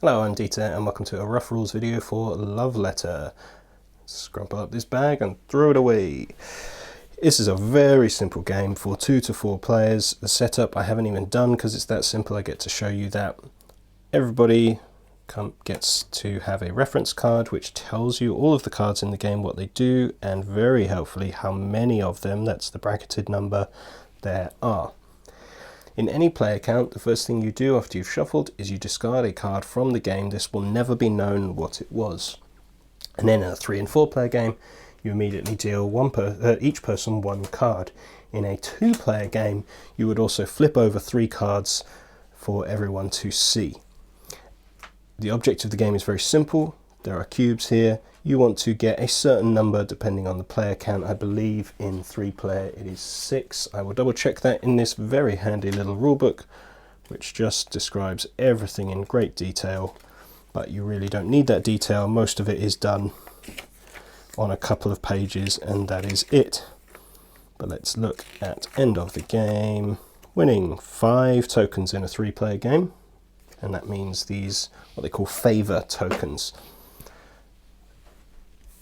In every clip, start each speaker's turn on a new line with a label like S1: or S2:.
S1: Hello, I'm Dieter and welcome to a rough rules video for Love Letter. Scrumple up this bag and throw it away. This is a very simple game for 2 to 4 players. The setup I haven't even done because it's that simple. I get to show you that everybody gets to have a reference card which tells you all of the cards in the game, what they do, and very helpfully how many of them, that's the bracketed number, there are. In any play account, the first thing you do after you've shuffled is you discard a card from the game. This will never be known what it was. And then in a 3 and 4 player game, you immediately deal each person one card. In a 2-player game, you would also flip over 3 cards for everyone to see. The object of the game is very simple. There are cubes here. You want to get a certain number depending on the player count. I believe in 3-player it is 6. I will double check that in this very handy little rulebook, which just describes everything in great detail, but you really don't need that detail. Most of it is done on a couple of pages and that is it. But let's look at end of the game. Winning 5 tokens in a 3-player game, and that means these what they call favor tokens.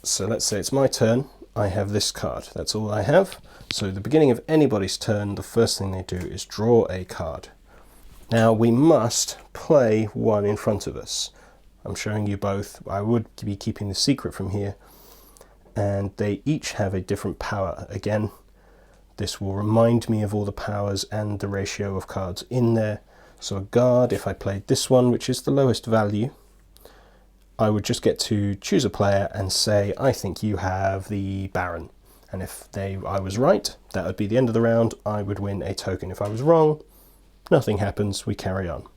S1: So let's say it's my turn, I have this card, that's all I have. So at the beginning of anybody's turn, the first thing they do is draw a card. Now we must play one in front of us. I'm showing you both. I would be keeping the secret from here. And they each have a different power. Again, this will remind me of all the powers and the ratio of cards in there. So a guard, if I played this one, which is the lowest value, I would just get to choose a player and say, I think you have the Baron. And if I was right, that would be the end of the round. I would win a token. If I was wrong, nothing happens, we carry on.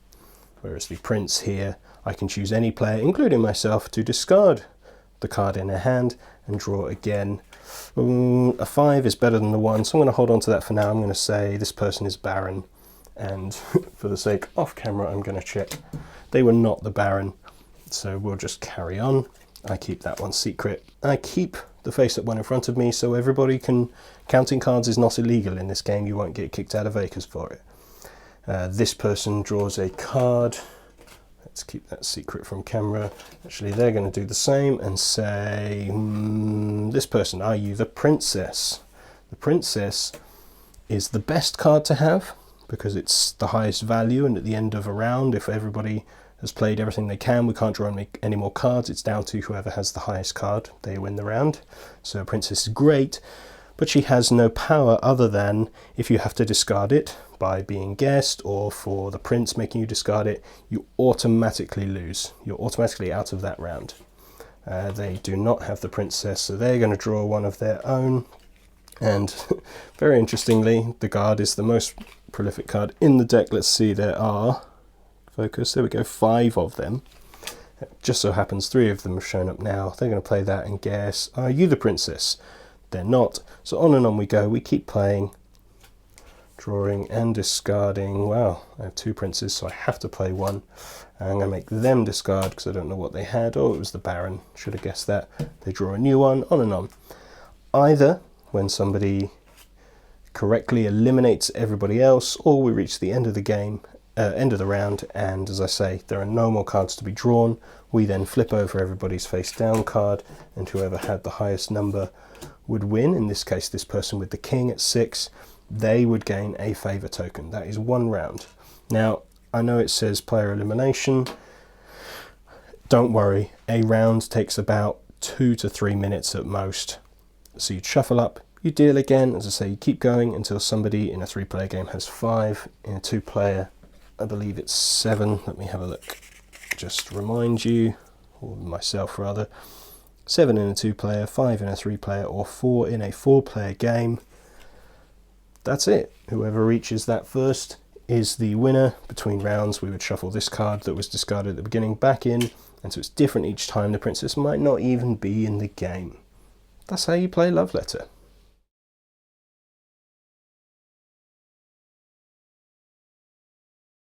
S1: Whereas the Prince here, I can choose any player, including myself, to discard the card in their hand and draw again. A 5 is better than the 1, so I'm going to hold on to that for now. I'm going to say this person is Baron. And for the sake off camera, I'm going to check. They were not the Baron. So we'll just carry on. I keep that one secret. I keep the face-up one in front of me so everybody can... Counting cards is not illegal in this game. You won't get kicked out of Acres for it. This person draws a card. Let's keep that secret from camera. Actually, they're going to do the same and say, this person, are you the Princess? The Princess is the best card to have because it's the highest value, and at the end of a round, if everybody has played everything they can, we can't draw any more cards. It's down to whoever has the highest card, they win the round. So Princess is great, but she has no power other than if you have to discard it by being guessed, or for the Prince making you discard it, you automatically lose. You're automatically out of that round. They do not have the Princess, so they're going to draw one of their own. And very interestingly, the guard is the most prolific card in the deck. Let's see, there are... Focus, there we go, 5 of them. It just so happens 3 of them have shown up now. They're going to play that and guess, are you the Princess? They're not. So on and on we go. We keep playing, drawing and discarding. Wow, I have 2 princes, so I have to play one. And I'm going to make them discard because I don't know what they had. Oh, it was the Baron. Should have guessed that. They draw a new one, on and on. Either when somebody correctly eliminates everybody else, or we reach the end of the game, end of the round, and as I say, there are no more cards to be drawn. We then flip over everybody's face down card, and whoever had the highest number would win. In this case, this person with the king at 6, they would gain a favor token. That is 1 round. Now, I know it says player elimination. Don't worry, a round takes about 2 to 3 minutes at most. So you shuffle up, you deal again. As I say, you keep going until somebody in a 3-player game has 5. In a 2-player, I believe it's 7. Let me have a look. Just remind you, or myself rather. 7 in a 2-player, 5 in a 3-player, or 4 in a 4-player game. That's it. Whoever reaches that first is the winner. Between rounds, we would shuffle this card that was discarded at the beginning back in, and so it's different each time. The Princess might not even be in the game. That's how you play Love Letter.